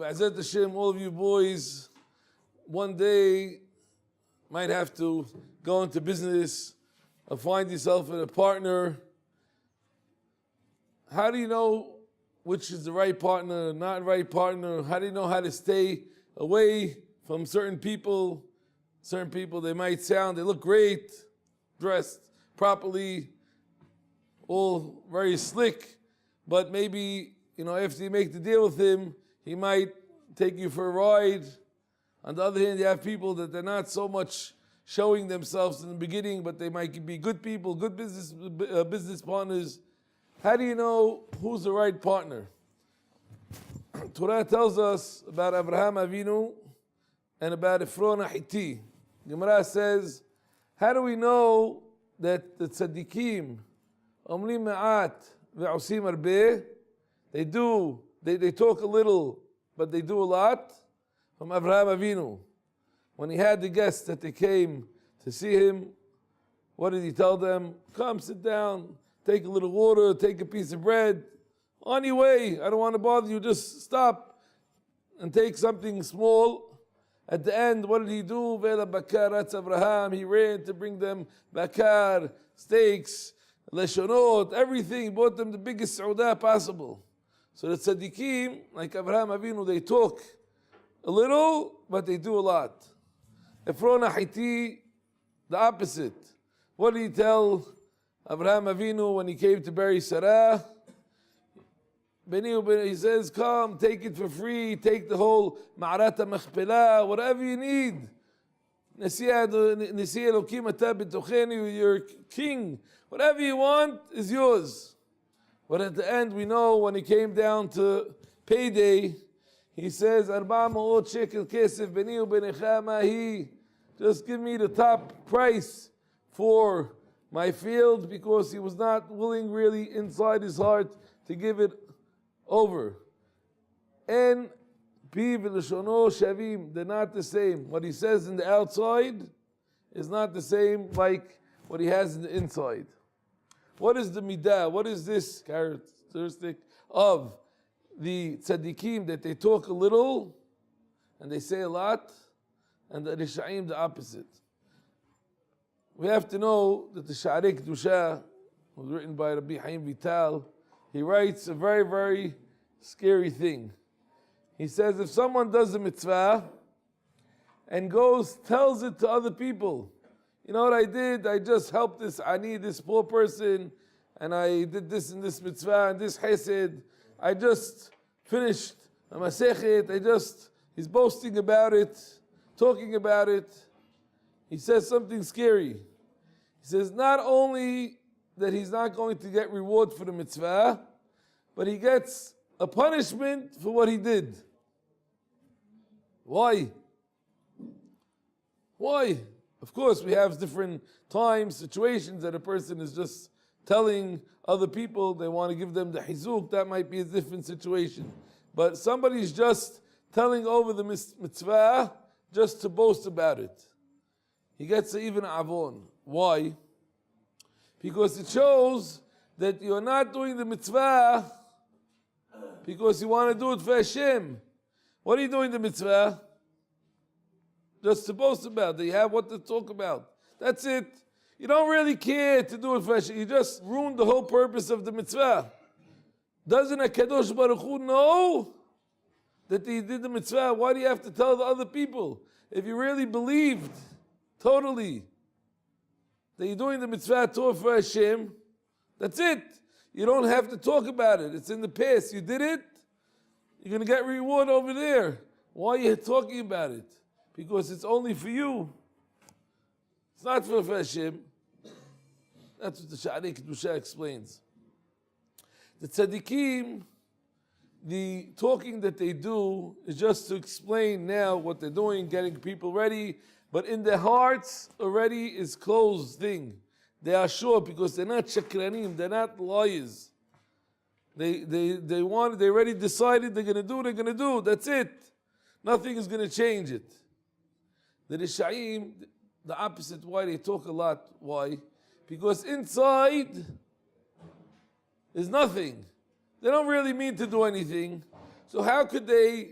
B'ezrat Hashem, all of you boys, one day might have to go into business or find yourself a partner. How do you know which is the right partner, not right partner? How do you know how to stay away from certain people? Certain people, they might they look great, dressed properly, all very slick, but maybe, after you make the deal with him, he might take you for a ride. On the other hand, you have people that they're not so much showing themselves in the beginning, but they might be good people, good business partners. How do you know who's the right partner? Torah tells us about Abraham Avinu and about Ephron Hiti. Gemara says, how do we know that the tzaddikim, omlim ma'at ve'osim arbeh, they talk a little, but they do a lot? From Abraham Avinu. When he had the guests that they came to see him, what did he tell them? Come, sit down, take a little water, take a piece of bread. On your way, I don't want to bother you, just stop and take something small. At the end, what did he do? Vela bakar atz Abraham. He ran to bring them bakar, steaks, leshonot, everything. He bought them the biggest saudah possible. So the tzaddikim, like Abraham Avinu, they talk a little, but they do a lot. Ephron Hiti, the opposite. What did he tell Abraham Avinu when he came to bury Sarah? He says, come, take it for free, take the whole Ma'arata Mechpelah, whatever you need. You're king. Whatever you want is yours. But at the end, we know when he came down to payday, he says, 400 shekel kesef beni ubenecha mahi. Just give me the top price for my field, because he was not willing really inside his heart to give it over. And piv v'leshono shavim, they're not the same. What he says in the outside is not the same like what he has in the inside. What is the midah? What is this characteristic of the tzaddikim, that they talk a little and they say a lot, and the risha'im the opposite? We have to know that the Sha'arei Kedusha was written by Rabbi Chaim Vital. He writes a very, very scary thing. He says, if someone does a mitzvah and tells it to other people, you know what I did? I just helped this poor person, and I did this and this mitzvah and this chesed. I just finished a masechet. He's boasting about it, talking about it. He says something scary. He says not only that he's not going to get reward for the mitzvah, but he gets a punishment for what he did. Why? Why? Of course, we have different times, situations that a person is just telling other people, they want to give them the hizuk, that might be a different situation. But somebody's just telling over the mitzvah just to boast about it. He gets even avon. Why? Because it shows that you're not doing the mitzvah because you want to do it for Hashem. What are you doing the mitzvah? Just to boast about it. You have what to talk about. That's it. You don't really care to do it for Hashem. You just ruined the whole purpose of the mitzvah. Doesn't a Kadosh Baruch Hu know that he did the mitzvah? Why do you have to tell the other people? If you really believed totally that you're doing the mitzvah Torah for Hashem, that's it. You don't have to talk about it. It's in the past. You did it. You're going to get reward over there. Why are you talking about it? Because it's only for you. It's not for Hashem. That's what the Sha'arei Kedusha explains. The tzaddikim, the talking that they do is just to explain now what they're doing, getting people ready, but in their hearts already is closed thing. They are sure because they're not shakranim, they're not liars. They already decided they're going to do. That's it. Nothing is going to change it. The Risha'im, the opposite, why they talk a lot. Why? Because inside is nothing. They don't really mean to do anything. So how could they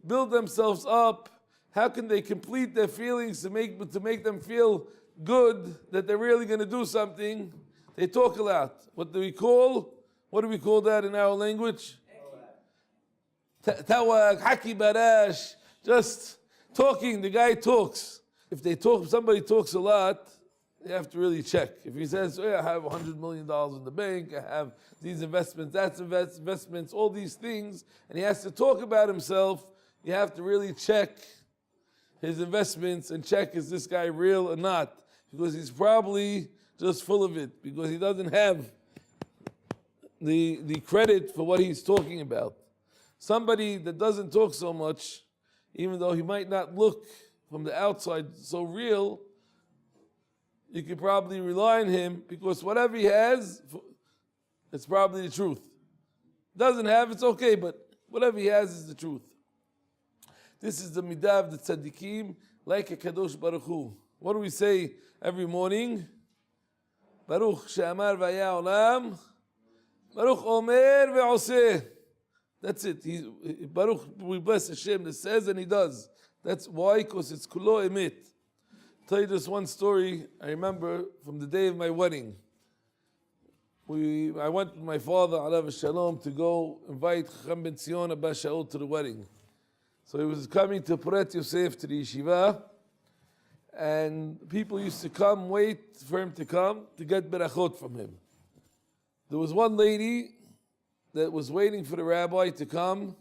build themselves up? How can they complete their feelings to make them feel good that they're really going to do something? They talk a lot. What do we call that in our language? Tawag, haki barash, just talking. The guy talks. If somebody talks a lot, you have to really check. If he says, I have $100 million in the bank, I have these investments, that's investments, all these things, and he has to talk about himself, you have to really check his investments and check, is this guy real or not? Because he's probably just full of it, because he doesn't have the credit for what he's talking about. Somebody that doesn't talk so much, even though he might not look from the outside so real, you could probably rely on him, because whatever he has, it's probably the truth. Doesn't have, it's okay, but whatever he has is the truth. This is the midah of the tzaddikim, like a kadosh baruch hu. What do we say every morning? Baruch she'amar v'haya olam, Baruch omer ve'oseh. That's it. Baruch, we bless Hashem that says and he does. That's why, because it's kulo emet. Tell you this one story I remember from the day of my wedding. I went with my father, alav shalom, to go invite Chacham ben Zion Abba Shaul to the wedding. So he was coming to Poret Yosef, to the yeshiva, and people used to come, wait for him to come, to get berachot from him. There was one lady that was waiting for the rabbi to come.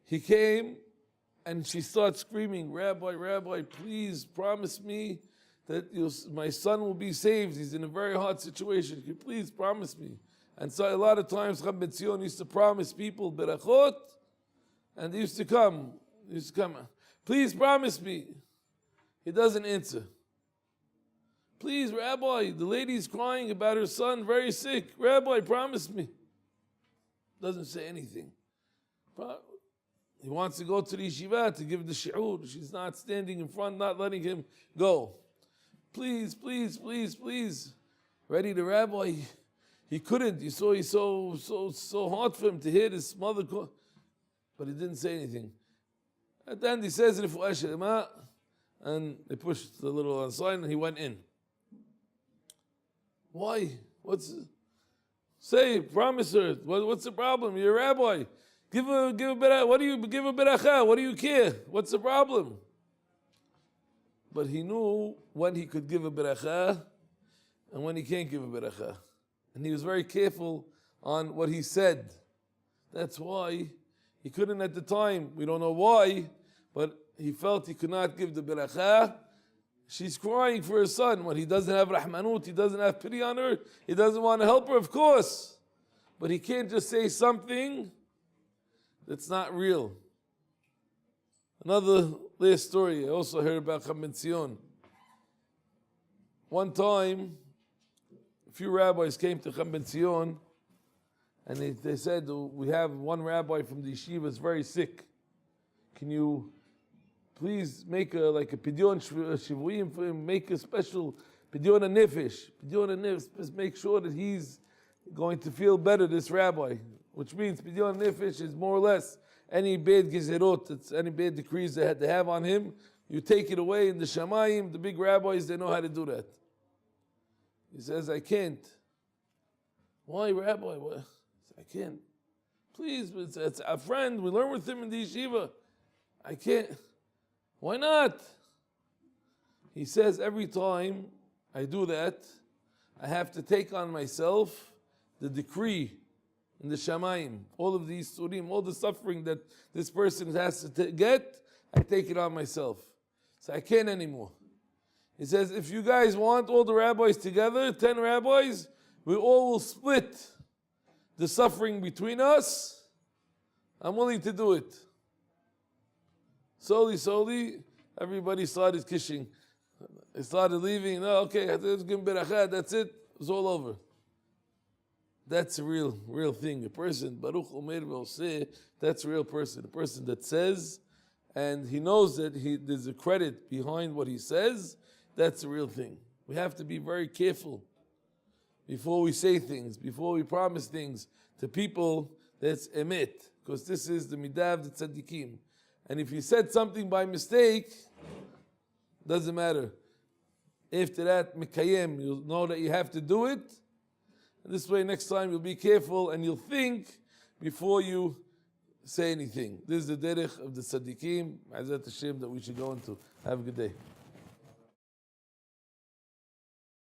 He came, and she started screaming, Rabbi, Rabbi, please promise me that my son will be saved. He's in a very hard situation. Can you please promise me? And so a lot of times, Chacham ben Zion used to promise people berachot, and they used to come. Please promise me. He doesn't answer. Please, Rabbi, the lady's crying about her son, very sick. Rabbi, promise me. Doesn't say anything. He wants to go to the yeshiva to give the shi'ur. She's not standing in front, not letting him go. Please, please, please, please. Ready, the rabbi, he couldn't. You saw he's so hard for him to hear his mother call. But he didn't say anything. At the end he says, and they pushed the little sign and he went in. Why? Say, promise her. What's the problem? You're a rabbi. Give a beracha. What do you give a beracha? What do you care? What's the problem? But he knew when he could give a beracha and when he can't give a beracha. And he was very careful on what he said. That's why he couldn't at the time. We don't know why, but he felt he could not give the beracha. She's crying for her son. When he doesn't have rahmanut, he doesn't have pity on her, he doesn't want to help her, of course. But he can't just say something that's not real. Another last story I also heard about Chacham ben Zion. One time, a few rabbis came to Chacham ben Zion, and they said, we have one rabbi from the yeshiva is very sick. Can you please make a pidyon shivuim for him, make a special pidyon nefesh. Pidyon nefesh, make sure that he's going to feel better, this rabbi. Which means pidyon nefesh is more or less any bad gezerot, it's any bad decrees they had to have on him, you take it away in the shamayim. The big rabbis, they know how to do that. He says, I can't. Why, Rabbi? I can't. Please, it's a friend, we learn with him in the yeshiva. I can't. Why not? He says, every time I do that, I have to take on myself the decree in the shamayim, all of these surim, all the suffering that this person has to get, I take it on myself. So I can't anymore. He says, if you guys want all the rabbis together, 10 rabbis, we all will split the suffering between us. I'm willing to do it. Slowly, everybody started kishing. They started leaving. No, okay, let's give him berachah, that's it. It's all over. That's a real thing. A person, Baruch Omer Ve'oseh, that's a real person. A person that says, and he knows that there's a credit behind what he says, that's a real thing. We have to be very careful before we say things, before we promise things to people that's emet, because this is the midah of the tzaddikim. And if you said something by mistake, doesn't matter. After that, mikayem, you'll know that you have to do it. And this way, next time you'll be careful and you'll think before you say anything. This is the derech of the tzaddikim, Ma'azat Hashem, that we should go into. Have a good day.